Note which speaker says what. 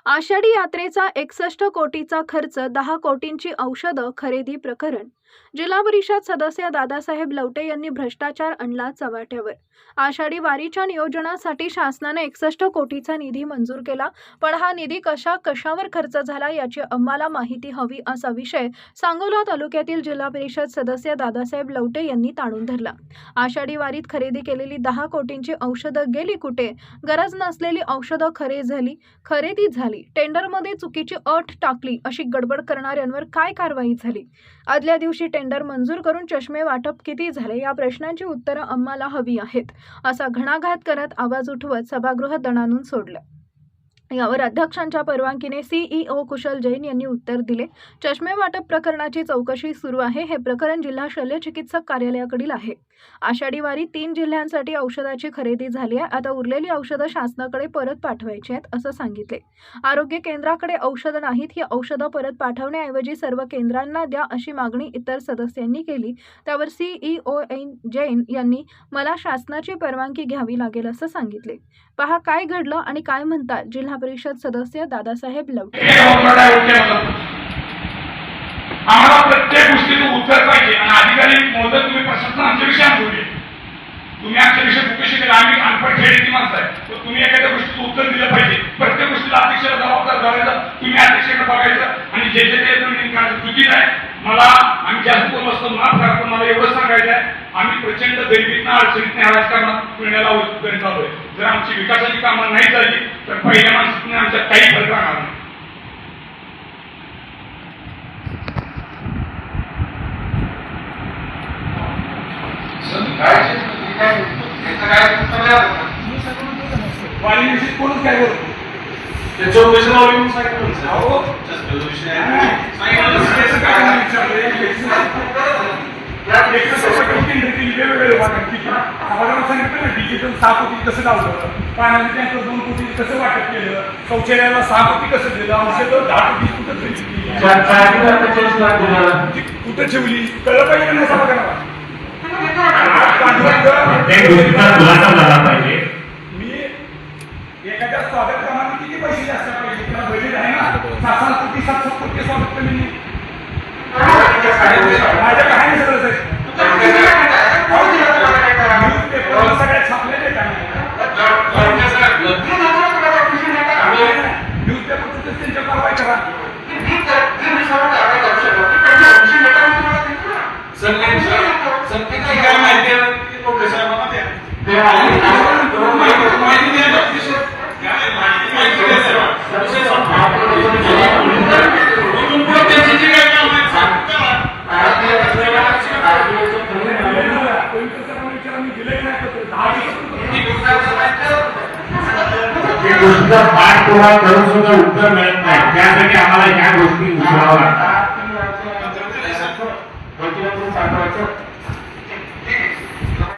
Speaker 1: आषाढी यात्रेचा 61 कोटीचा खर्च, 10 कोटींची औषधं खरेदी प्रकरण. जिल्हा परिषद सदस्य दादासाहेब लवटे यांनी भ्रष्टाचार आणला चव्हाट्यावर. आषाढी वारीच्या नियोजनासाठी शासनाने 61 कोटीचा निधी मंजूर केला, पण हा निधी कशावर खर्च झाला याची आम्हाला माहिती हवी, असा विषय सांगोला तालुक्यातील जिल्हा परिषद सदस्य दादासाहेब लवटे यांनी ताणून धरला. आषाढी वारीत खरेदी केलेली 10 कोटींची औषधं गेली कुठे? गरज नसलेली औषधं खरेदी झाली, टेंडरमध्ये चुकीची अट टाकली, अशी गडबड करणाऱ्यांवर काय कारवाई झाली? आदल्या दिवशी टेंडर मंजूर करून चष्मे वाटप किती झाले, या प्रश्नांची उत्तरं आम्हाला हवी आहेत, असा घणाघात करत आवाज उठवत सभागृह दणाणून सोडलं. यावर अध्यक्षांच्या परवानगीने CEO कुशल जैन यांनी उत्तर दिले. चष्मे वाटप प्रकरणाची चौकशी सुरू आहे. हे प्रकरण जिल्हा शल्य चिकित्सक कार्यालयाकडील आहे. आषाढी वारी 3 जिल्ह्यांसाठी औषधाची खरेदी झाली आहे. आता उरलेली औषधं शासनाकडे परत पाठवायची आहेत, असं सांगितले. आरोग्य केंद्राकडे औषधं नाहीत, ही औषधं परत पाठवण्याऐवजी सर्व केंद्रांना द्या, अशी मागणी इतर सदस्यांनी केली. त्यावर CEO जैन यांनी मला शासनाची परवानगी घ्यावी लागेल, असं सांगितले. पहा काय घडलं आणि काय म्हणतात जिल्हा परिषद सदस्य दादासाहेब लवटे.
Speaker 2: आम्हाला प्रत्येक गोष्टीचं उत्तर पाहिजे आणि अधिकारी महोदय तुम्ही प्रशासन आमच्या विषयात बोलले, तुम्ही आमच्या विषय कुठे शिकले, आम्ही अनपढ खेळीची माणसं आहे, तर तुम्ही एखाद्या गोष्टीचं उत्तर दिलं पाहिजे. प्रत्येक गोष्टीला अध्यक्षाला जबाबदार धरायचं, तुम्ही अध्यक्षाकडे बघायचं आणि जे चुकीचं आहे. मला आम्ही जास्त बोललो असतो, माफ करा, पण मला एवढं सांगायचं आहे, आम्ही प्रचंड गरिबीतनं अडचणीतनं ह्या राजकारणात पुण्याला उतरत आलोय. जर आमची विकासाची कामं नाही झाली तर पहिल्या माणसाने आमच्यात काही फरक राहणार नाही. वारीविषयी कोणच काय बोलतो त्याच्या डिजिटल 6 कोटी कसं लावलं, पाण्याचं टँकर 2 कोटी कसं वाटप केलं, शौचालयाला 6 कोटी कसं दिलं, औषधं 10 कोटी कुठं ठेवली कळलं पाहिजे ना सभागृहाला. मी एखाद्या स्वागत कामाला किती पैसे जास्त पाहिजे, तुला बजेट आहे ना, 6 कोटी 7 कोटी स्वागत कमी माझ्याकडे आहे ना सगळं. सगळ्या छापलेले काय न्यूजपेपर त्यांच्या कारवाई करा. काय माहिती
Speaker 3: पाठपुरावा करून सुद्धा उत्तर मिळत नाही, त्यासाठी आम्हाला ह्या गोष्टी विचाराव्या लागतात.